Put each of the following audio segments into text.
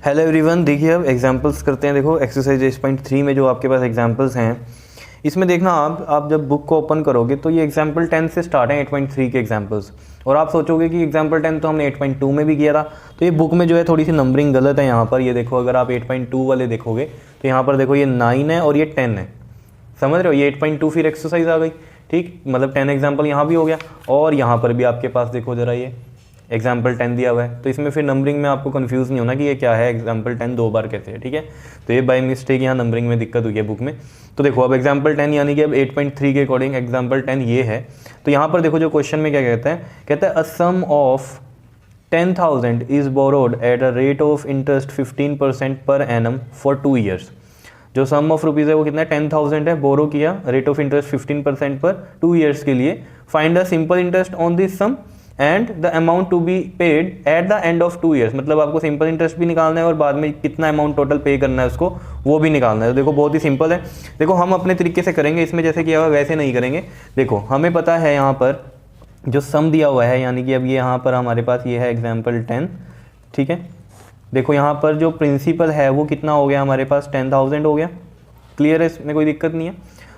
Hello everyone, देखिए अब examples करते हैं। देखो एक्सरसाइज 8.3 में जो आपके पास एग्जांपल्स हैं, इसमें देखना आप जब बुक को ओपन करोगे तो ये एग्जांपल 10 से स्टार्ट है 8.3 के एग्जांपल्स। और आप सोचोगे कि एग्जांपल 10 तो हमने 8.2 में भी किया था, तो ये बुक में जो है थोड़ी सी नंबरिंग गलत है यहाँ पर। ये देखो, अगर आप 8.2 वाले देखोगे तो यहाँ पर देखो ये 9 है और ये 10 है, समझ रहे हो। ये 8.2 फिर एक्सरसाइज आ गई, ठीक, मतलब 10 एग्जाम्पल यहाँ भी हो गया और यहाँ पर भी आपके पास देखो जरा ये एग्जाम्पल 10 दिया हुआ है। तो इसमें फिर नंबरिंग में आपको कंफ्यूज नहीं होना कि ये क्या है, एग्जाम्पल 10 दो बार कैसे है, ठीक है। तो ये बाय मिस्टेक यहाँ नंबरिंग में दिक्कत हुई है बुक में। तो देखो अब एग्जाम्पल 10 यानी कि अब 8.3 के अकॉर्डिंग एग्जाम्पल 10 ये है। तो यहाँ पर देखो जो क्वेश्चन में क्या कहता है a sum of 10,000 is borrowed at a rate of interest 15% per annum for 2 years. जो सम ऑफ रुपीज़ है वो कितना है, 10,000 है, बोरो किया, रेट ऑफ इंटरेस्ट 15% पर 2 ईयर्स के लिए। Find the simple interest on this sum and the amount to be paid at the end of 2 years. मतलब आपको सिंपल इंटरेस्ट भी निकालना है और बाद में कितना अमाउंट टोटल पे करना है उसको वो भी निकालना है। तो देखो बहुत ही सिंपल है। देखो हम अपने तरीके से करेंगे, इसमें जैसे किया हुआ वैसे नहीं करेंगे। देखो हमें पता है यहाँ पर जो सम दिया हुआ है, यानी कि अब ये यहाँ पर हमारे पास ये है एग्जाम्पल 10, ठीक है। देखो यहाँ पर जो प्रिंसिपल है वो कितना हो गया हमारे पास, 10,000 हो गया, क्लियर है, इसमें कोई दिक्कत नहीं है।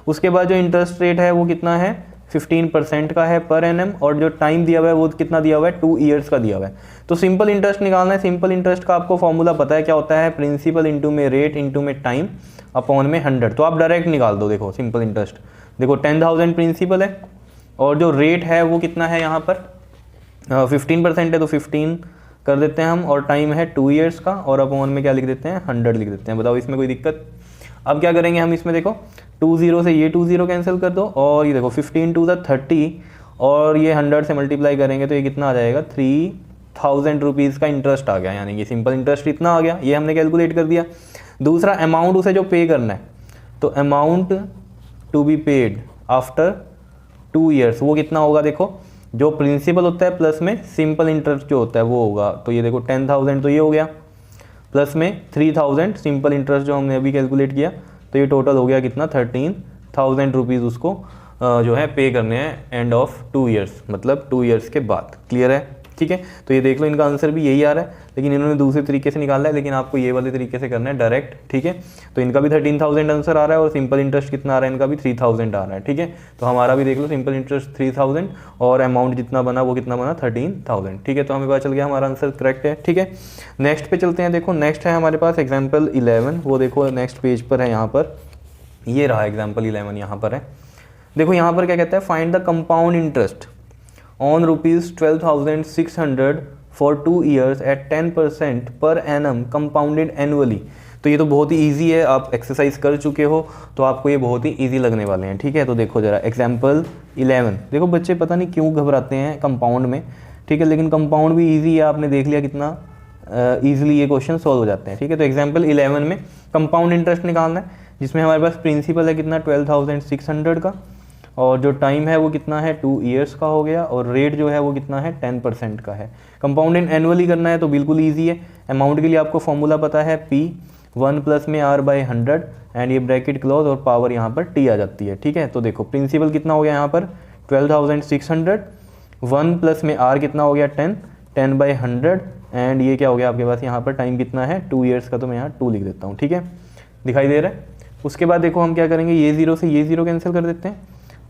उसके बाद जो इंटरेस्ट रेट है वो कितना है, 15% का है पर एनम, और जो टाइम दिया हुआ है वो कितना दिया हुआ है, 2 ईयर्स का दिया हुआ है। तो सिंपल इंटरेस्ट निकालना है। सिंपल इंटरेस्ट का आपको फॉर्मूला पता है क्या होता है, प्रिंसिपल इंटू में रेट इंटू में टाइम अपॉन में 100। तो आप डायरेक्ट निकाल दो। देखो सिंपल इंटरेस्ट, देखो 10,000 प्रिंसिपल है और जो रेट है वो कितना है यहाँ पर 15% है, तो 15 कर देते हैं हम, और टाइम है 2 ईयर्स का, और अपॉन में क्या लिख देते हैं, 100 लिख देते हैं। बताओ इसमें कोई दिक्कत। अब क्या करेंगे हम इसमें, देखो 2 0 से ये 2 0 कैंसिल कर दो, और ये देखो 15 टू द 30 और ये 100 से मल्टीप्लाई करेंगे तो ये कितना आ जाएगा, 3,000 रुपीज़ का इंटरेस्ट आ गया। यानी कि सिंपल इंटरेस्ट इतना आ गया, ये हमने कैलकुलेट कर दिया। दूसरा अमाउंट उसे जो पे करना है, तो amount to be paid after 2 years वो कितना होगा, देखो जो प्रिंसिपल होता है प्लस में सिंपल इंटरेस्ट जो होता है वो होगा। तो ये देखो 10,000 तो ये हो गया, प्लस में 3,000 सिंपल इंटरेस्ट जो हमने अभी कैलकुलेट किया, तो ये टोटल हो गया कितना, 13,000 रुपीज़ उसको जो है पे करने हैं एंड ऑफ 2 ईयर्स, मतलब 2 ईयर्स के बाद। क्लियर है, ठीक है। तो ये देख लो इनका आंसर भी यही आ रहा है, लेकिन इन्होंने दूसरे तरीके से निकाला है, लेकिन आपको ये वाले तरीके से करना है डायरेक्ट, ठीक है। तो इनका भी 13,000 आंसर आ रहा है और सिंपल इंटरेस्ट कितना आ रहा है, इनका भी 3,000 आ रहा है, ठीक है। तो हमारा भी देख लो सिंपल इंटरेस्ट 3,000 और अमाउंट जितना बना वो कितना बना, 13,000, ठीक है। तो हमें पता चल गया हमारा आंसर करेक्ट है, ठीक है। नेक्स्ट पे चलते हैं। देखो नेक्स्ट है हमारे पास एग्जाम्पल 11, वो देखो नेक्स्ट पेज पर है, यहाँ पर ये रहा एग्जाम्पल 11 यहाँ पर है। देखो यहाँ पर क्या कहता है, find the compound interest on ₹12,600 for 2 years at 10% per annum compounded annually. तो ये तो बहुत ही ईजी है, आप एक्सरसाइज कर चुके हो तो आपको ये बहुत ही ईजी लगने वाले हैं, ठीक है। तो देखो जरा एग्जाम्पल 11, देखो बच्चे पता नहीं क्यों घबराते हैं कंपाउंड में, ठीक है, लेकिन कंपाउंड भी ईजी है, आपने देख लिया कितना ईजिली ये क्वेश्चन सॉल्व हो जाते हैं, ठीक है। तो एग्जाम्पल 11 में कंपाउंड इंटरेस्ट निकालना है, जिसमें हमारे पास प्रिंसिपल है कितना, 12,600 का, और जो टाइम है वो कितना है, 2 ईयर्स का हो गया, और रेट जो है वो कितना है, 10% का है। कंपाउंड एनुअली करना है तो बिल्कुल ईजी है। अमाउंट के लिए आपको फॉर्मूला पता है, P1 प्लस में R/100 एंड ये ब्रैकेट क्लोज और पावर यहाँ पर T आ जाती है, ठीक है। तो देखो प्रिंसिपल कितना हो गया यहाँ पर 12,600, 1 प्लस में R कितना हो गया 10/100 एंड ये क्या हो गया आपके पास यहाँ पर टाइम कितना है, 2 ईयर्स का, तो मैं यहाँ 2 लिख देता हूँ, ठीक है, दिखाई दे रहा है। उसके बाद देखो हम क्या करेंगे, ये 0 से ये 0 कैंसिल कर देते हैं।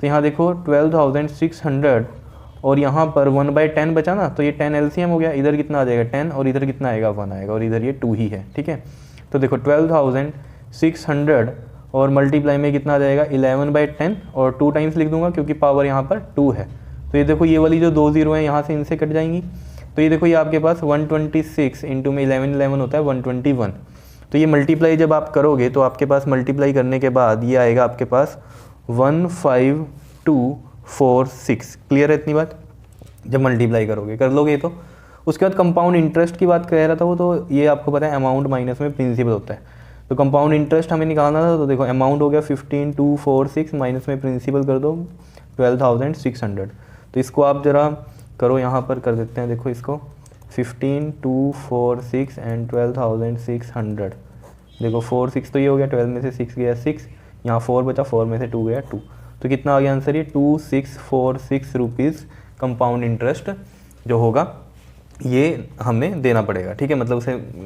तो यहाँ देखो 12,600 और यहाँ पर 1/10 बचा ना, तो ये 10 LCM हो गया, इधर कितना आ जाएगा 10 और इधर कितना आएगा 1 आएगा, और इधर ये 2 ही है, ठीक है। तो देखो 12,600 और मल्टीप्लाई में कितना आ जाएगा 11/10 और 2 टाइम्स लिख दूंगा क्योंकि पावर यहाँ पर 2 है। तो ये देखो ये वाली जो 2 0 हैं यहाँ से इनसे कट जाएंगी, तो ये देखो ये आपके पास 126 इंटू में 11 होता है 121। तो ये मल्टीप्लाई जब आप करोगे तो आपके पास मल्टीप्लाई करने के बाद ये आएगा आपके पास 15246। क्लियर है इतनी बात, जब मल्टीप्लाई करोगे कर लोगे तो। उसके बाद कंपाउंड इंटरेस्ट की बात कह रहा था वो, तो ये आपको पता है अमाउंट माइनस में प्रिंसिपल होता है, तो कंपाउंड इंटरेस्ट हमें निकालना था। तो देखो अमाउंट हो गया 15,246 माइनस में प्रिंसिपल कर दो 12,600। तो इसको आप ज़रा करो, यहाँ पर कर देते हैं, देखो इसको 15,246 एंड 12,600। देखो 4 6 तो ये हो गया, 12 में से 6 गया 6, यहाँ 4 बचा, 4 में से 2 गया 2, तो कितना आ गया आंसर, ये 2,646 रुपीज़ कंपाउंड इंटरेस्ट जो होगा ये हमने देना पड़ेगा, ठीक है। मतलब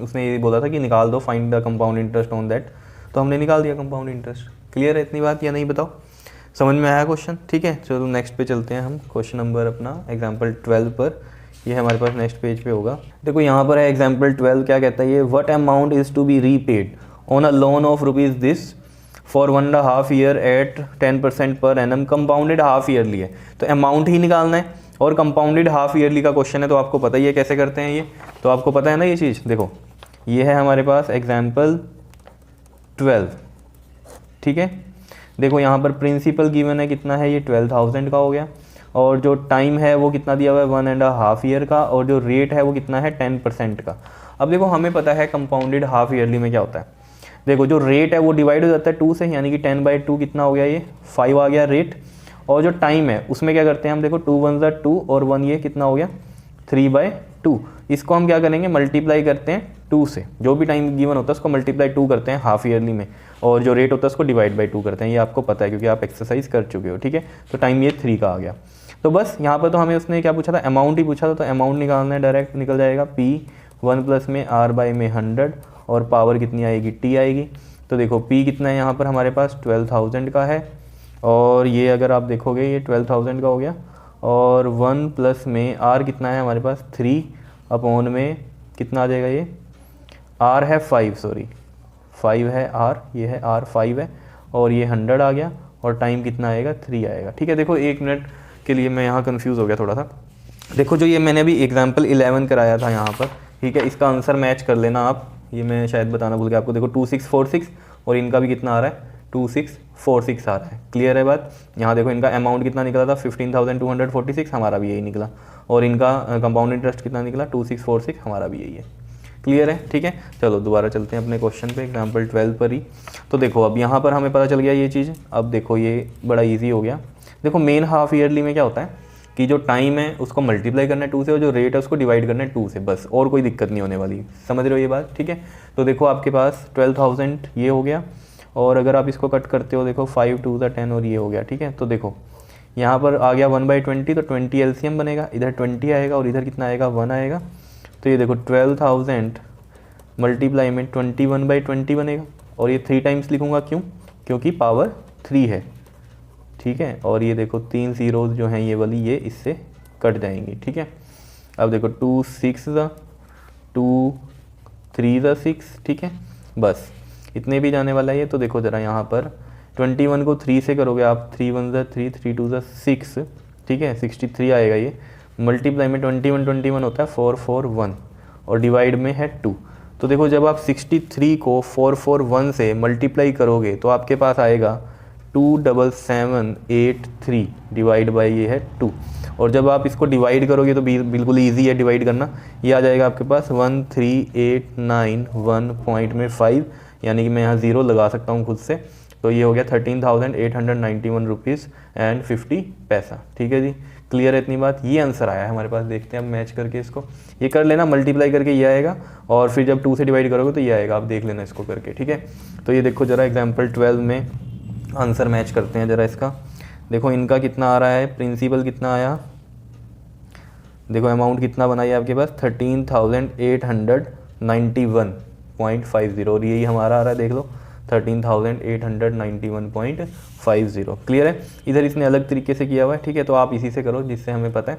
उसने ये बोला था कि निकाल दो, find the compound interest on that, तो हमने निकाल दिया कंपाउंड इंटरेस्ट। क्लियर है इतनी बात या नहीं बताओ, समझ में आया क्वेश्चन? ठीक है, चलो नेक्स्ट पे चलते हैं हम, क्वेश्चन नंबर अपना एग्जाम्पल 12 पर। ये हमारे पास नेक्स्ट पेज पे होगा। देखो यहाँ पर है एग्जाम्पल 12, क्या कहता है ये, what amount is to be repaid on a loan of rupees this for 1.5 year at 10% per annum, compounded half yearly है, तो अमाउंट ही निकालना है और कंपाउंडेड हाफ ईयरली का क्वेश्चन है, तो आपको पता ही है कैसे करते हैं ये, तो आपको पता है ना ये चीज़। देखो ये है हमारे पास एग्जाम्पल 12, ठीक है। देखो यहाँ पर प्रिंसिपल गिवन है कितना है, ये 12,000 का हो गया, और जो टाइम है वो कितना दिया हुआ है 1.5 ईयर का, और जो रेट है वो कितना है 10% का। अब देखो हमें पता है कंपाउंडेड हाफ ईयरली में क्या होता है, देखो जो रेट है वो डिवाइड हो जाता है 2 से, यानी कि 10/2 कितना हो गया, ये 5 आ गया रेट, और जो टाइम है उसमें क्या करते हैं हम, देखो 2 1 2 और 1 ये कितना हो गया 3/2, इसको हम क्या करेंगे मल्टीप्लाई करते हैं 2 से, जो भी टाइम गिवन होता है उसको मल्टीप्लाई 2 करते हैं हाफ ईयरली में, और जो रेट होता है उसको डिवाइड बाई 2 करते हैं, ये आपको पता है क्योंकि आप एक्सरसाइज कर चुके हो, ठीक है। तो टाइम ये 3 का आ गया। तो बस यहाँ पर तो हमें उसने क्या पूछा था, अमाउंट ही पूछा था, तो अमाउंट निकालना है, डायरेक्ट निकल जाएगा P1 प्लस में R/में 100, और पावर कितनी आएगी T आएगी। तो देखो P कितना है यहाँ पर हमारे पास 12,000 का है, और ये अगर आप देखोगे ये 12,000 का हो गया, और 1 प्लस में R कितना है हमारे पास 3 अपॉन में कितना आ जाएगा, ये R है 5, सॉरी 5 है R, ये है R 5 है, और ये 100 आ गया, और टाइम कितना आएगा 3 आएगा, ठीक है। देखो 1 मिनट के लिए मैं यहाँ कंफ्यूज हो गया थोड़ा सा। देखो जो ये मैंने अभी एग्जाम्पल 11 कराया था यहाँ पर, ठीक है, इसका आंसर मैच कर लेना आप, ये मैं शायद बताना भूल गया आपको। देखो 2646, और इनका भी कितना आ रहा है 2646 आ रहा है। क्लियर है बात। यहाँ देखो इनका अमाउंट कितना निकला था 15,246, हमारा भी यही निकला, और इनका कंपाउंड इंटरेस्ट कितना निकला 2646, हमारा भी यही है। क्लियर है, ठीक है। चलो दोबारा चलते हैं अपने क्वेश्चन पे, एग्जाम्पल 12 पर ही। तो देखो अब यहाँ पर हमें पता चल गया ये चीज़। अब देखो ये बड़ा ईजी हो गया। देखो मेन हाफ ईयरली में क्या होता है कि जो टाइम है उसको मल्टीप्लाई करना है 2 से, और जो रेट है उसको डिवाइड करना है 2 से, बस, और कोई दिक्कत नहीं होने वाली। समझ रहे हो ये बात, ठीक है। तो देखो आपके पास 12,000 ये हो गया, और अगर आप इसको कट करते हो देखो 5 2 10 और ये हो गया, ठीक है। तो देखो यहाँ पर आ गया 1/20, तो 20 LCM बनेगा, इधर 20 आएगा और इधर कितना आएगा 1 आएगा। तो ये देखो 12,000 मल्टीप्लाई में 21/20 बनेगा, और ये 3 टाइम्स लिखूँगा, क्यों, क्योंकि पावर 3 है, ठीक है। और ये देखो 3 ज़ीरोज़ जो हैं ये वाली, ये इससे कट जाएंगी, ठीक है। अब देखो 2 6 2 3 6, ठीक है, बस इतने भी जाने वाला है ये। तो देखो ज़रा यहाँ पर 21 को 3 से करोगे आप, 3 1 3 3 2 6, ठीक है, 63 आएगा ये। मल्टीप्लाई में 21 होता है 441, और डिवाइड में है 2। तो देखो जब आप 63 को 441 से मल्टीप्लाई करोगे तो आपके पास आएगा 27783 डिवाइड बाई ये है 2, और जब आप इसको डिवाइड करोगे तो बिल्कुल ईजी है डिवाइड करना, ये आ जाएगा आपके पास 13,891.5, यानी कि मैं यहाँ 0 लगा सकता हूँ खुद से, तो ये हो गया 13,891 रुपीज़ एंड 50 पैसा, ठीक है जी। क्लियर है इतनी बात। ये आंसर आया है हमारे पास, देखते हैं अब मैच करके इसको, ये कर लेना मल्टीप्लाई करके ये आएगा, और फिर जब 2 से डिवाइड करोगे तो ये आएगा, आप देख लेना इसको करके, ठीक है। तो ये देखो ज़रा एग्जाम्पल 12 में आंसर मैच करते हैं ज़रा इसका। देखो इनका कितना आ रहा है, प्रिंसिपल कितना आया, देखो अमाउंट कितना बनाइए आपके पास 13,891.50, और यही हमारा आ रहा है, देख लो 13,891.50। क्लियर है। इधर इसने अलग तरीके से किया हुआ है, ठीक है, तो आप इसी से करो जिससे हमें पता है,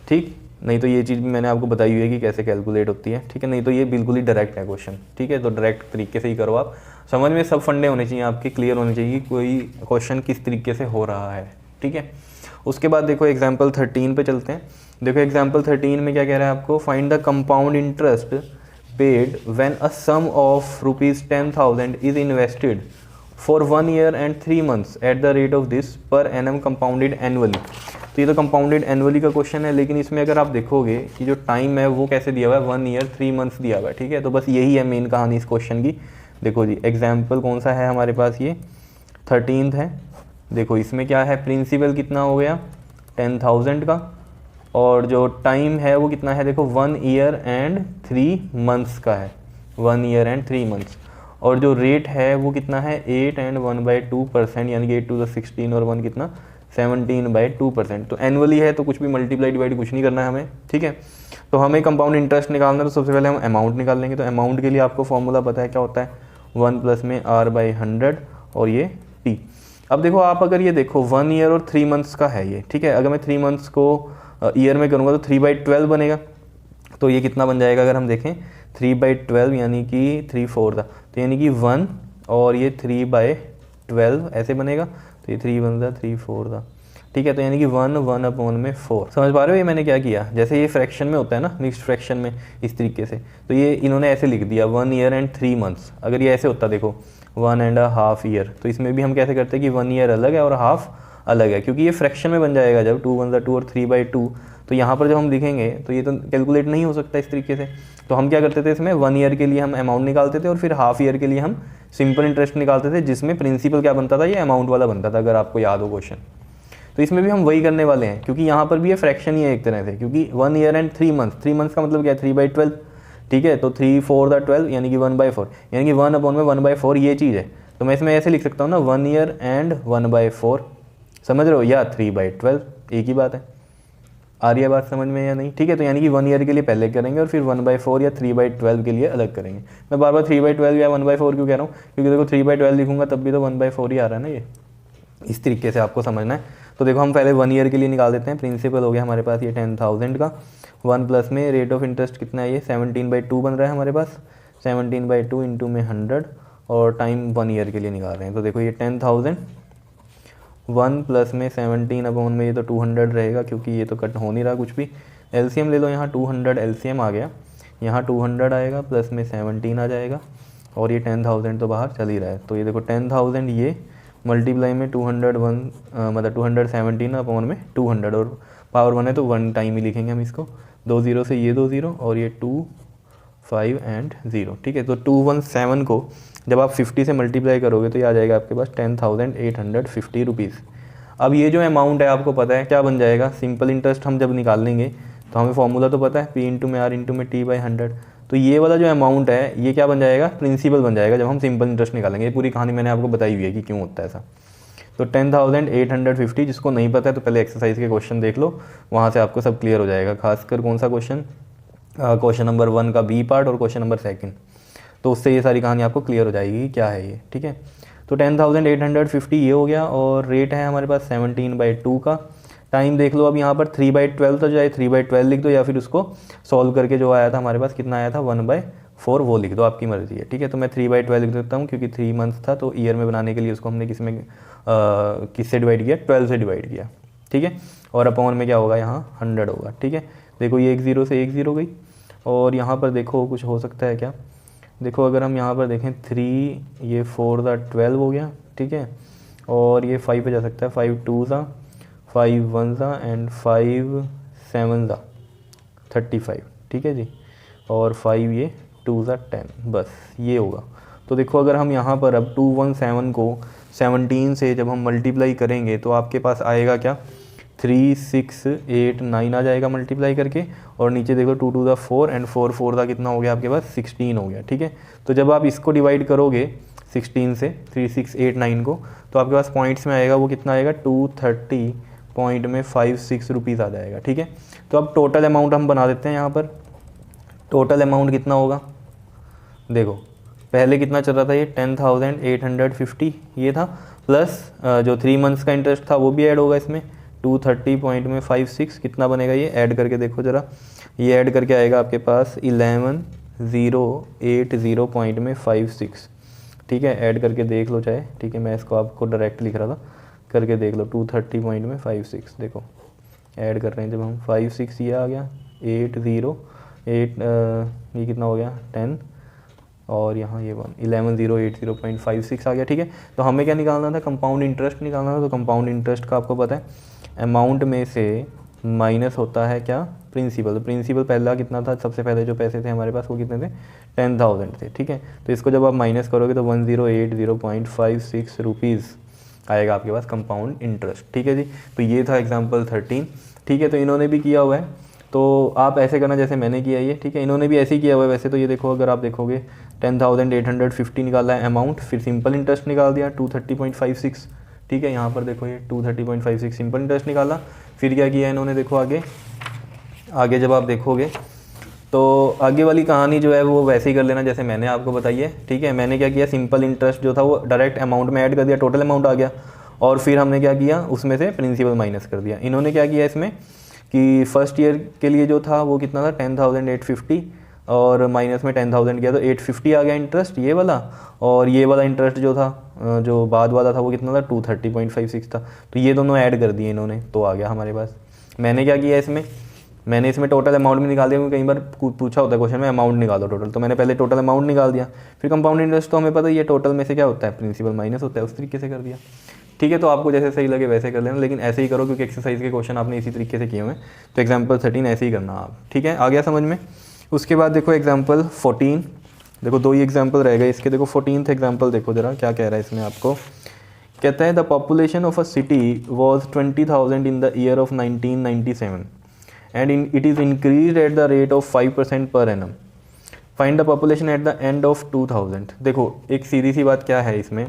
ठीक। नहीं तो ये चीज़ भी मैंने आपको बताई हुई है कि कैसे कैलकुलेट होती है, ठीक है। नहीं तो ये बिल्कुल ही डायरेक्ट है क्वेश्चन, ठीक है, तो डायरेक्ट तरीके से ही करो आप। समझ में सब फंडे होने चाहिए आपके, क्लियर होने चाहिए कोई क्वेश्चन किस तरीके से हो रहा है, ठीक है। उसके बाद देखो एग्जाम्पल 13 पे चलते हैं। देखो एग्जाम्पल 13 में क्या कह रहा है आपको, find the compound interest paid when a sum of ₹10,000 is invested for 1 year and 3 months at the rate of this per annum compounded annually. तो ये तो कंपाउंडेड एनुअली का क्वेश्चन है, लेकिन इसमें अगर आप देखोगे कि जो टाइम है वो कैसे दिया हुआ है 1 ईयर 3 months दिया हुआ है, ठीक है। तो बस यही है मेन कहानी इस क्वेश्चन की। देखो जी एग्जाम्पल कौन सा है हमारे पास, ये 13th है। देखो इसमें क्या है, प्रिंसिपल कितना हो गया 10,000 का, और जो टाइम है वो कितना है, देखो 1 ईयर एंड 3 months का है, 1 ईयर एंड 3 months। और जो रेट है वो कितना है 8 and 1/2%, यानी कि 8 to the 16 और 1 कितना 17/2%। तो एनुअली है तो कुछ भी मल्टीप्लाई डिवाइड कुछ नहीं करना है हमें, ठीक है। तो हमें कंपाउंड इंटरेस्ट निकालना है तो सबसे पहले हम अमाउंट निकाल लेंगे। तो अमाउंट के लिए आपको फॉर्मूला पता है क्या होता है, 1 प्लस में r/100 और ये t। अब देखो आप अगर ये देखो 1 ईयर और 3 मंथ्स का है ये, ठीक है। अगर मैं 3 मंथ्स को ईयर में करूँगा तो 3/12 बनेगा। तो ये कितना बन जाएगा अगर हम देखें 3/12 यानी कि 3/4 तो यानी कि 1 और ये 3/12 ऐसे बनेगा। तो ये 3 1 3/4 ठीक है। तो यानी कि 1/4 समझ पा रहे हो ये मैंने क्या किया। जैसे ये फ्रैक्शन में होता है ना, मिक्स्ड फ्रैक्शन में इस तरीके से, तो ये इन्होंने ऐसे लिख दिया 1 ईयर एंड 3 मंथ्स। अगर ये ऐसे होता देखो 1.5 ईयर, तो इसमें भी हम कैसे करते हैं कि 1 ईयर अलग है और हाफ अलग है, क्योंकि ये फ्रैक्शन में बन जाएगा जब 2 1 2 और 3/2। तो यहाँ पर जब हम लिखेंगे तो ये तो कैलकुलेट नहीं हो सकता इस तरीके से। तो हम क्या करते थे, इसमें 1 ईयर के लिए हम अमाउंट निकालते थे और फिर हाफ ईयर के लिए हम सिंपल इंटरेस्ट निकालते थे, जिसमें प्रिंसिपल क्या बनता था, ये अमाउंट वाला बनता था, अगर आपको याद हो क्वेश्चन। तो इसमें भी हम वही करने वाले हैं, क्योंकि यहाँ पर भी ये फ्रैक्शन ही है एक तरह से, क्योंकि 1 ईयर एंड 3 मंथ्स, 3 मंथ्स का मतलब क्या है 3/12, ठीक है। तो 3/4 यानी कि 1/4, यानी कि 1/1/4 ये चीज़ है। तो मैं इसमें ऐसे लिख सकता हूँ ना 1 ईयर एंड 1/4, समझ रहे हो, या 3/12 एक ही बात है। आ रही है बात समझ में या नहीं, ठीक है। तो यानी कि 1 ईयर के लिए पहले करेंगे और फिर 1/4 या 3/12 के लिए अलग करेंगे। मैं बार बार 3/12 या 1/4 क्यों कह रहा हूँ, क्योंकि देखो 3/12 लिखूंगा तब भी तो 1/4 ही आ रहा है ना, ये इस तरीके से आपको समझना है। तो देखो हम पहले 1 ईयर के लिए निकाल देते हैं। प्रिंसिपल हो गया हमारे पास ये 10,000 का, 1 प्लस में रेट ऑफ इंटरेस्ट कितना है, ये 17/2 बन रहा है हमारे पास, 17/2 इंटू में 100 और टाइम 1 ईयर के लिए निकाल रहे हैं। तो देखो ये 10,000, 1 प्लस में 17 में ये तो 200 रहेगा, क्योंकि ये तो कट हो नहीं रहा कुछ भी। एलसीएम ले लो, यहाँ 200 एलसीएम आ गया, यहाँ 200 आएगा प्लस में 17 आ जाएगा और ये 10,000 तो बाहर चल ही रहा है। तो ये देखो 10,000 ये मल्टीप्लाई में 201 मतलब 217 में 200 और पावर 1 है तो 1 टाइम ही लिखेंगे हम इसको। 2 0 से ये 2 0 और ये 2 5 एंड 0, ठीक है। तो 217 को जब आप 50 से मल्टीप्लाई करोगे तो ये आ जाएगा आपके पास 10,850 रुपीज़। अब ये जो अमाउंट है आपको पता है क्या बन जाएगा, सिंपल इंटरेस्ट हम जब निकाल लेंगे तो हमें फॉर्मूला तो पता है P इंटू में R इंटू में T/100। तो ये वाला जो अमाउंट है ये क्या बन जाएगा, प्रिंसिपल बन जाएगा जब हम सिंपल इंटरेस्ट निकालेंगे। ये पूरी कहानी मैंने आपको बताई हुई है कि क्यों होता है ऐसा। तो 10,850, जिसको नहीं पता है तो पहले एक्सरसाइज के क्वेश्चन देख लो, वहाँ से आपको सब क्लियर हो जाएगा। खासकर कौन सा क्वेश्चन, क्वेश्चन नंबर 1 का बी पार्ट और क्वेश्चन नंबर 2, तो उससे ये सारी कहानी आपको क्लियर हो जाएगी क्या है ये, ठीक है। तो 10,850 ये हो गया और रेट है हमारे पास 17/2 का। टाइम देख लो, अब यहाँ पर 3/12 तो चाहे 3/12 लिख दो या फिर उसको सॉल्व करके जो आया था हमारे पास कितना आया था 1/4 वो लिख दो, आपकी मर्जी है, ठीक है। तो मैं 3/12 लिख देता हूँ क्योंकि 3 मंथ्स था, तो ईयर में बनाने के लिए उसको हमने किससे डिवाइड किया, 12 से डिवाइड किया, ठीक है। और अपॉन में क्या होगा, यहाँ 100 होगा, ठीक है। देखो ये 1 0 से 1 0 गई और यहाँ पर देखो कुछ हो सकता है क्या, देखो अगर हम यहाँ पर देखें 3 ये 4 12 हो गया, ठीक है। और ये 5 पे जा सकता है, 5 2 5 1 एंड 5 7 35, ठीक है जी। और 5 ये 2 10, बस ये होगा। तो देखो अगर हम यहाँ पर अब 217 को 17 से जब हम मल्टीप्लाई करेंगे तो आपके पास आएगा क्या, 3689 आ जाएगा मल्टीप्लाई करके। और नीचे देखो 2 2 4 एंड 4 4 कितना हो गया आपके पास 16 हो गया, ठीक है। तो जब आप इसको डिवाइड करोगे 16 से 3689 को, तो आपके पास पॉइंट्स में आएगा वो कितना आएगा 230.56 रुपीज़ आ जाएगा, ठीक है। तो अब टोटल अमाउंट हम बना देते हैं यहाँ पर। टोटल अमाउंट कितना होगा, देखो पहले कितना चल रहा था, ये 10,850 ये था, प्लस जो 3 मंथ्स का इंटरेस्ट था वो भी ऐड होगा इसमें 230.56 कितना बनेगा, ये ऐड करके देखो ज़रा, ये ऐड करके आएगा आपके पास 11,080.56, ठीक है। ऐड करके देख लो चाहे, ठीक है। मैं इसको आपको डायरेक्ट लिख रहा था, करके देख लो 230.56, देखो ऐड कर रहे हैं जब हम 56 ये आ गया 808 ये कितना हो गया 10 और यहाँ ये 11,080.56 आ गया, ठीक है। तो हमें क्या निकालना था, कंपाउंड इंटरेस्ट निकालना था। तो कंपाउंड इंटरेस्ट का आपको पता है अमाउंट में से माइनस होता है क्या, प्रिंसिपल। तो प्रिंसिपल पहला कितना था, सबसे पहले जो पैसे थे हमारे पास वो कितने थे 10,000 थे, ठीक है। तो इसको जब आप माइनस करोगे तो 1080.56 रुपीज़ आएगा आपके पास कंपाउंड इंटरेस्ट, ठीक है जी। तो ये था एग्जाम्पल 13, ठीक है। तो इन्होंने भी किया हुआ है, तो आप ऐसे करना जैसे मैंने किया ये, ठीक है। इन्होंने भी ऐसे ही किया हुआ है वैसे तो। ये देखो अगर आप देखोगे 10,850 निकाला है अमाउंट, फिर सिंपल इंटरेस्ट निकाल दिया 230.56, ठीक है। यहाँ पर देखो ये 230.56 सिंपल इंटरेस्ट निकाला। फिर क्या किया इन्होंने, देखो आगे आगे जब आप देखोगे तो आगे वाली कहानी जो है वो वैसे ही कर लेना जैसे मैंने आपको बताई है, ठीक है। मैंने क्या किया, सिंपल इंटरेस्ट जो था वो डायरेक्ट अमाउंट में ऐड कर दिया, टोटल अमाउंट आ गया, और फिर हमने क्या किया, उसमें से प्रिंसिपल माइनस कर दिया। इन्होंने क्या किया इसमें कि फर्स्ट ईयर के लिए जो था वो कितना था 10,850, और माइनस में 10,000 किया तो 850 आ गया इंटरेस्ट ये वाला, और ये वाला इंटरेस्ट जो था जो बाद वाला था वो कितना था 230.56 था। तो ये दोनों ऐड कर दिए इन्होंने, तो आ गया हमारे पास। मैंने क्या किया इसमें, मैंने इसमें टोटल अमाउंट भी निकाल दिया, क्योंकि कई बार पूछा होता है क्वेश्चन में अमाउंट निकालो टोटल, तो मैंने पहले टोटल अमाउंट निकाल दिया। फिर कंपाउंड इंटरेस्ट तो हमें पता ही है टोटल में से क्या होता है, प्रिंसिपल माइनस होता है, उस तरीके से कर दिया, ठीक है। तो आपको जैसे सही लगे वैसे कर लेना, लेकिन ऐसे ही करो क्योंकि एक्सरसाइज के क्वेश्चन आपने इसी तरीके से किए हुए हैं। तो एग्जाम्पल 13 ऐसे ही करना आप, ठीक है। आ गया समझ में। उसके बाद देखो एग्जाम्पल 14, देखो 2 ही एग्जाम्पल रह गए इसके। देखो 14th एग्जाम्पल देखो जरा क्या कह रहा है इसमें आपको। कहता है the population of a city was 20,000 in the year of 1997 and it is increase at the rate of 5% per annum. Find the population at the end of 2000। देखो एक सीधी सी बात क्या है इसमें,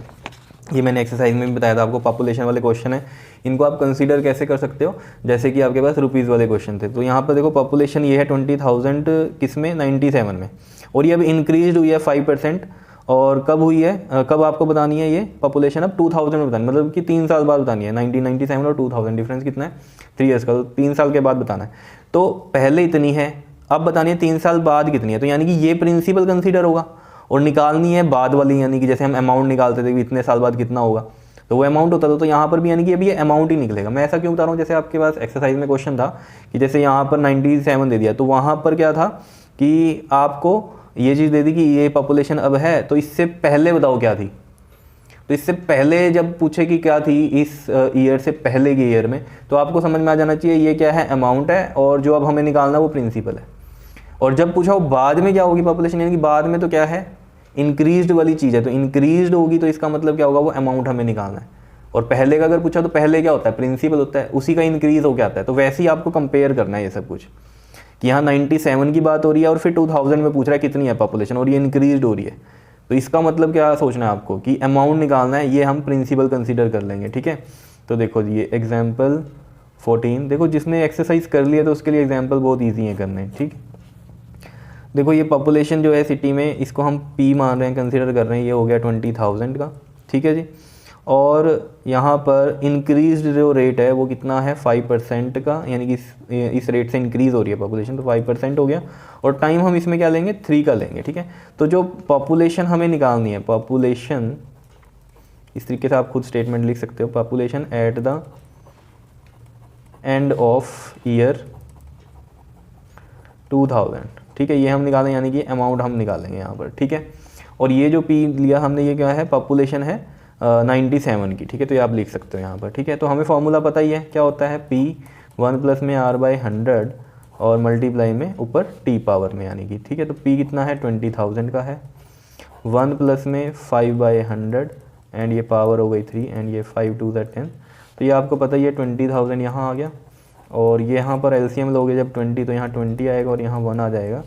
ये मैंने एक्सरसाइज में भी बताया था आपको, पॉपुलेशन वाले क्वेश्चन है, इनको आप कंसीडर कैसे कर सकते हो, जैसे कि आपके पास रुपीज़ वाले क्वेश्चन थे। तो यहाँ पर देखो पॉपुलेशन ये है 20,000 किस में 97 में, और ये अब इंक्रीज हुई है 5%, और कब हुई है, कब आपको बतानी है ये पॉपुलेशन, अब 2000 में बतानी, मतलब कि 3 साल बाद बतानी है। 1997 और 2000 डिफरेंस कितना है 3 ईयर्स का, तो 3 साल के बाद बताना है। तो पहले इतनी है, अब बतानी है 3 साल बाद कितनी है, तो यानी कि ये प्रिंसिपल कंसीडर होगा, और निकालनी है बाद वाली, यानी कि जैसे हम अमाउंट निकालते थे कि इतने साल बाद कितना होगा, तो वो अमाउंट होता था। तो यहाँ पर भी यानी कि अभी ये अमाउंट ही निकलेगा। मैं ऐसा क्यों बता रहा हूँ, जैसे आपके पास एक्सरसाइज में क्वेश्चन था कि जैसे यहाँ पर 97 दे दिया, तो वहाँ पर क्या था कि आपको ये चीज़ दे दी कि ये पॉपुलेशन अब है, तो इससे पहले बताओ क्या थी। तो इससे पहले जब पूछे कि क्या थी इस ईयर से पहले के ईयर में, तो आपको समझ में आ जाना चाहिए ये क्या है, अमाउंट है, और जो अब हमें निकालना वो प्रिंसिपल है। और जब पूछा हो बाद में क्या होगी पॉपुलेशन, यानी कि बाद में तो क्या है, इंक्रीज्ड वाली चीज़ है, तो इंक्रीज्ड होगी तो इसका मतलब क्या होगा, वो अमाउंट हमें निकालना है। और पहले का अगर पूछा तो पहले क्या होता है, प्रिंसिपल होता है, उसी का इंक्रीज हो क्या आता है। तो वैसे ही आपको कंपेयर करना है ये सब कुछ, कि यहाँ 97 की बात हो रही है और फिर 2000 में पूछ रहा है कितनी है पॉपुलेशन, और ये इंक्रीज हो रही है, तो इसका मतलब क्या सोचना है आपको कि अमाउंट निकालना है, ये हम प्रिंसिपल कंसीडर कर लेंगे, ठीक है। तो देखो ये एग्जाम्पल 14, देखो जिसने एक्सरसाइज कर लिया तो उसके लिए एग्जाम्पल बहुत ईजी है करने, ठीक। देखो ये पॉपुलेशन जो है सिटी में, इसको हम P मान रहे हैं, कंसीडर कर रहे हैं, ये हो गया 20,000 का, ठीक है जी। और यहाँ पर इंक्रीज जो रेट है वो कितना है 5% का, यानी कि इस रेट से इंक्रीज़ हो रही है पॉपुलेशन, तो 5% हो गया। और टाइम हम इसमें क्या लेंगे 3 का लेंगे, ठीक है। तो जो पॉपुलेशन हमें निकालनी है, पॉपुलेशन इस तरीके से आप खुद स्टेटमेंट लिख सकते हो, population at the end of year 2000, ठीक है। ये हम निकालें, यानी कि अमाउंट हम निकालेंगे यहाँ पर, ठीक है। और ये जो P लिया हमने, ये क्या है, पॉपुलेशन है 97 की, ठीक है। तो ये आप लिख सकते हो यहाँ पर, ठीक है। तो हमें फॉर्मूला पता ही है क्या होता है, P 1 प्लस में R/100 और मल्टीप्लाई में ऊपर T पावर में, यानी कि, ठीक है। तो P कितना है 20,000 का है, 1 प्लस में 5/100 एंड ये पावर हो गई 3 एंड ये 5 2 10, तो ये आपको पता ही है 20,000 यहाँ आ गया। और ये यहाँ पर एलसीएम लोगे जब 20, तो यहाँ 20 आएगा और यहाँ 1 आ जाएगा,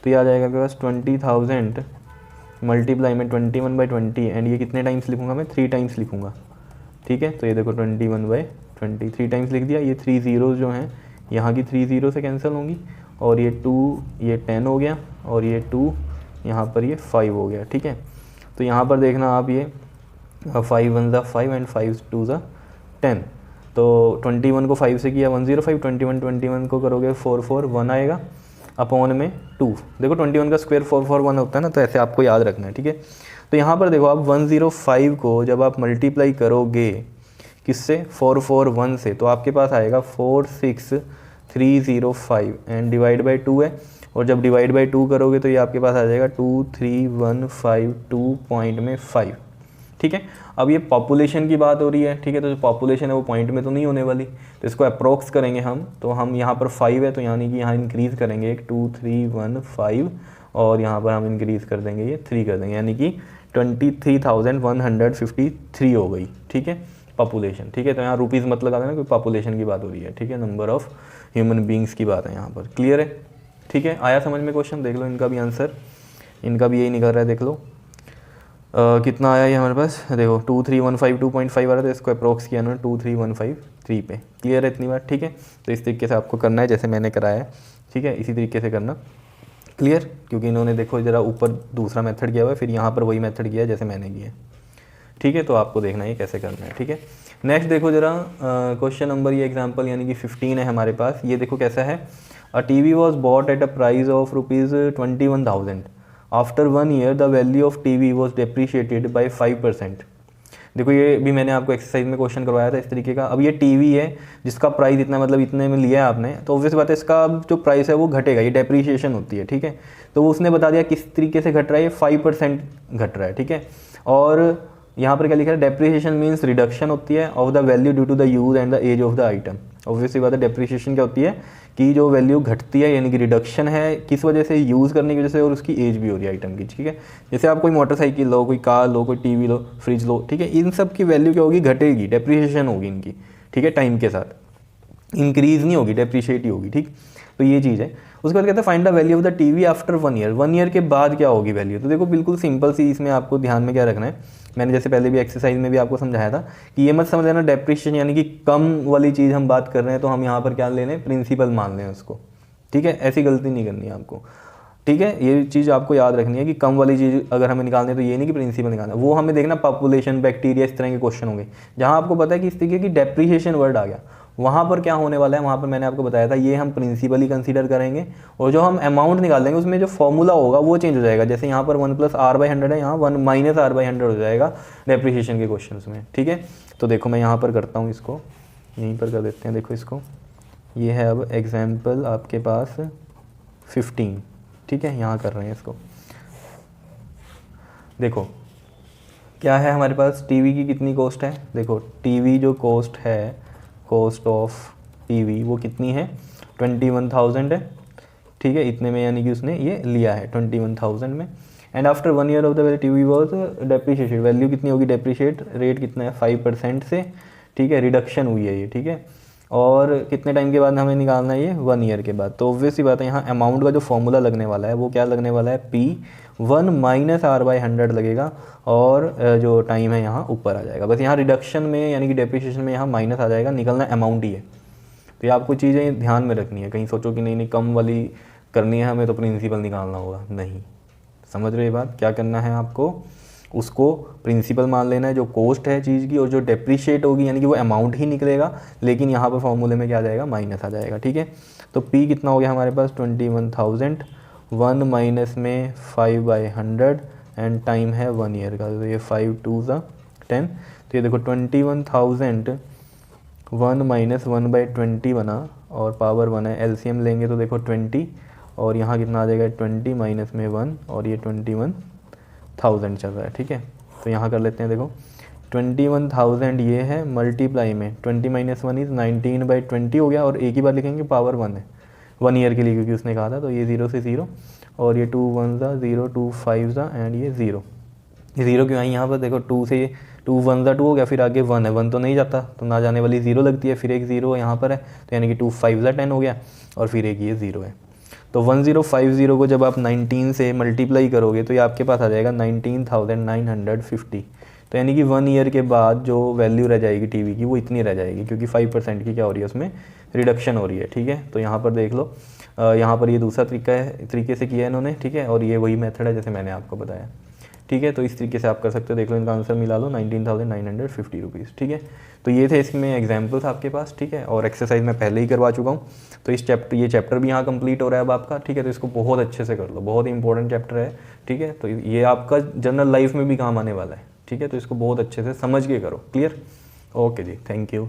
तो ये आ जाएगा आपके पास 20,000 मल्टीप्लाई में 21/20 एंड ये कितने टाइम्स लिखूंगा मैं, 3 टाइम्स लिखूंगा, ठीक है। तो ये देखो 21/20 3 टाइम्स लिख दिया। ये 3 ज़ीरोज़ जो हैं यहाँ की 3 ज़ीरो से कैंसिल होंगी, और ये 2 ये 10 हो गया, और ये 2 यहाँ पर ये 5 हो गया, ठीक है। तो यहाँ पर देखना आप, ये 5 1 ज़ा 5 एंड 5 2 ज़ा 10, तो 21 को 5 से किया 105, 21 को करोगे 4 4 1 आएगा अपॉन में 2। देखो 21 का स्क्वायर 4 4 1 होता है ना, तो ऐसे आपको याद रखना है, ठीक है। तो यहाँ पर देखो आप 105 को जब आप मल्टीप्लाई करोगे किससे, 4 4 1 से, तो आपके पास आएगा 46305 एंड डिवाइड बाई 2 है, और जब डिवाइड बाई 2 करोगे तो ये आपके पास आ जाएगा 23152.5, ठीक है। अब ये पॉपुलेशन की बात हो रही है, ठीक है। तो जो पॉपुलेशन है वो पॉइंट में तो नहीं होने वाली, तो इसको अप्रोक्स करेंगे हम, तो हम यहाँ पर 5 है, तो यानी कि यहाँ इंक्रीज़ करेंगे एक 2315, और यहाँ पर हम इंक्रीज़ कर देंगे ये 3 कर देंगे, यानी कि 23,153 हो गई, ठीक है, पॉपुलेशन, ठीक है। तो यहाँ रुपीज़ मत लगा देना, कोई पॉपुलेशन की बात हो रही है, ठीक है, नंबर ऑफ़ ह्यूमन बींग्स की बात है यहाँ पर, क्लियर है, ठीक है। आया समझ में क्वेश्चन, देख लो इनका भी आंसर, इनका भी यही निकल रहा है, देख लो। कितना आया ये हमारे पास, देखो 23152.5 आ रहा था, इसको अप्रोक्स किया ना 23153 पे। क्लियर है इतनी बात, ठीक है। तो इस तरीके से आपको करना है जैसे मैंने कराया है, ठीक है, इसी तरीके से करना। क्लियर, क्योंकि इन्होंने देखो ज़रा ऊपर दूसरा मेथड किया हुआ है, फिर यहाँ पर वही मेथड किया है जैसे मैंने किया है, ठीक है। तो आपको देखना है कैसे करना है, ठीक है। नेक्स्ट देखो ज़रा क्वेश्चन नंबर, ये एग्जांपल यानी कि 15 है हमारे पास। ये देखो कैसा है, a TV was bought at a price of ₹21,000। After 1 year the value of TV was depreciated by 5%। देखो ये भी मैंने आपको एक्सरसाइज में क्वेश्चन करवाया था इस तरीके का। अब ये टीवी है जिसका प्राइस इतना, मतलब इतने में लिया है आपने, तो ऑब्वियस बात है इसका अब जो प्राइस है वो घटेगा, ये डेप्रीशिएशन होती है, ठीक है। तो वो उसने बता दिया किस तरीके से घट रहा है, ये 5% घट रहा है, ठीक है। और यहाँ पर क्या लिखा है, डेप्रीशिएशन मीन्स रिडक्शन होती है of the value due to the use and the age of the item. Obviously बात है, डेप्रीशिएशन क्या होती है कि जो वैल्यू घटती है यानी कि रिडक्शन है किस वजह से, यूज़ करने की वजह से, और उसकी एज भी हो रही है आइटम की, ठीक है। जैसे आप कोई मोटरसाइकिल लो, कोई कार लो, कोई टीवी लो, फ्रिज लो, ठीक है, इन सब की वैल्यू क्या होगी, घटेगी, डेप्रीशिएशन होगी इनकी, ठीक है, टाइम के साथ, इंक्रीज नहीं होगी, डेप्रीशिएट ही होगी, ठीक। तो ये चीज़ है। उसके बाद कहते हैं find the value of the TV after 1 year. 1 year के बाद क्या होगी वैल्यू। तो देखो बिल्कुल सिंपल सी, इसमें आपको ध्यान में क्या रखना है, मैंने जैसे पहले भी एक्सरसाइज में भी आपको समझाया था कि ये मत समझ लेना डेप्रीशिएशन यानी कि कम वाली चीज़ हम बात कर रहे हैं तो हम यहाँ पर क्या ले लें, प्रिंसिपल मान लें उसको, ठीक है। ऐसी गलती नहीं करनी है आपको, ठीक है। ये चीज़ आपको याद रखनी है कि कम वाली चीज़ अगर हमें निकालनी है तो ये नहीं कि प्रिंसिपल निकालना, वो हमें देखना पॉपुलेशन, बैक्टीरिया, इस तरह के क्वेश्चन होंगे जहाँ आपको पता है कि इस तरीके की डेप्रीशिएशन वर्ड आ गया, वहाँ पर क्या होने वाला है, वहाँ पर मैंने आपको बताया था ये हम प्रिंसिपल ही कंसीडर करेंगे, और जो हम अमाउंट निकालेंगे उसमें जो फॉर्मूला होगा वो चेंज हो जाएगा। जैसे यहाँ पर 1 + r/100 है, यहाँ 1 - r/100 हो जाएगा डेप्रीशिएशन के क्वेश्चन में, ठीक है। तो देखो मैं यहाँ पर करता हूँ, इसको यहीं पर कर देते हैं। देखो इसको, ये है अब एग्जाम्पल आपके पास 15, ठीक है, यहाँ कर रहे हैं इसको। देखो क्या है हमारे पास, टीवी की कितनी कॉस्ट है, देखो टीवी जो कॉस्ट है, कॉस्ट ऑफ टीवी वो कितनी है, 21,000 है, ठीक है, इतने में यानी कि उसने ये लिया है 21,000 में। And after 1 year of the TV was depreciated, value कितनी होगी, डेप्रीशिएट रेट कितना है 5% से, ठीक है, रिडक्शन हुई है ये, ठीक है। और कितने टाइम के बाद हमें निकालना है ये, 1 ईयर के बाद। तो ऑब्वियस ही बात है यहाँ अमाउंट का जो फॉर्मूला लगने वाला है वो क्या लगने वाला है, P1 - r/100 लगेगा, और जो टाइम है यहाँ ऊपर आ जाएगा। बस यहाँ रिडक्शन में यानी कि डेप्रीशिएशन में यहाँ माइनस आ जाएगा, निकलना अमाउंट ही है। तो ये आपको चीज़ें ध्यान में रखनी है, कहीं सोचो कि नहीं कम वाली करनी है हमें तो प्रिंसिपल निकालना होगा, नहीं। समझ रहे बात, क्या करना है आपको, उसको प्रिंसिपल मान लेना है जो कॉस्ट है चीज़ की, और जो डेप्रीशिएट होगी यानी कि वो अमाउंट ही निकलेगा, लेकिन यहाँ पर फॉर्मूले में क्या आ जाएगा, माइनस आ जाएगा, ठीक है। तो P कितना हो गया हमारे पास 21,000, 1 - में 5/100 एंड टाइम है 1 ईयर का, तो ये 5 × 2 = 10। तो ये देखो 21,000 1 - 1/20 बना, और पावर 1 है, LCM लेंगे तो देखो 20, और यहाँ कितना आ जाएगा 20 - में 1, और ये 21,000 चल रहा है, ठीक है। तो यहाँ कर लेते हैं, देखो 21,000 ये है, मल्टीप्लाई में 20 - 1 = 19/20 हो गया, और एक ही बार लिखेंगे पावर 1 है 1 ईयर के लिए क्योंकि उसने कहा था। तो ये 0 से 0, और ये 2 1 = 0, 2 5 = एंड ये 0, ये 0 क्यों आई यहाँ पर, देखो 2 से 2 1 = 2 हो गया, फिर आगे 1 है, 1 तो नहीं जाता, तो ना जाने वाली 0 लगती है, फिर एक 0 यहाँ पर है, तो यानी कि 2 5 = 10 हो गया, और फिर एक ये 0 है। तो 1050 को जब आप 19 से मल्टीप्लाई करोगे तो ये आपके पास आ जाएगा 19,950। तो यानी कि 1 ईयर के बाद जो वैल्यू रह जाएगी टीवी की वो इतनी रह जाएगी, क्योंकि 5% की क्या हो रही है, उसमें रिडक्शन हो रही है, ठीक है। तो यहाँ पर देख लो, यहाँ पर ये दूसरा तरीके से किया है इन्होंने, ठीक है, और ये वही मेथड है जैसे मैंने आपको बताया, ठीक है। तो इस तरीके से आप कर सकते हो, देख लो इनका आंसर मिला लो 19,950 रुपीज़, ठीक है। तो ये थे इसमें एग्जाम्पल्स आपके पास, ठीक है, और एक्सरसाइज मैं पहले ही करवा चुका हूँ। तो ये चैप्टर भी यहाँ कंप्लीट हो रहा है अब आपका, ठीक है। तो इसको बहुत अच्छे से कर लो, बहुत ही इंपॉर्टेंट चैप्टर है, ठीक है। तो ये आपका जनरल लाइफ में भी काम आने वाला है, ठीक है। तो इसको बहुत अच्छे से समझ के करो, clear. Okay ji, thank you.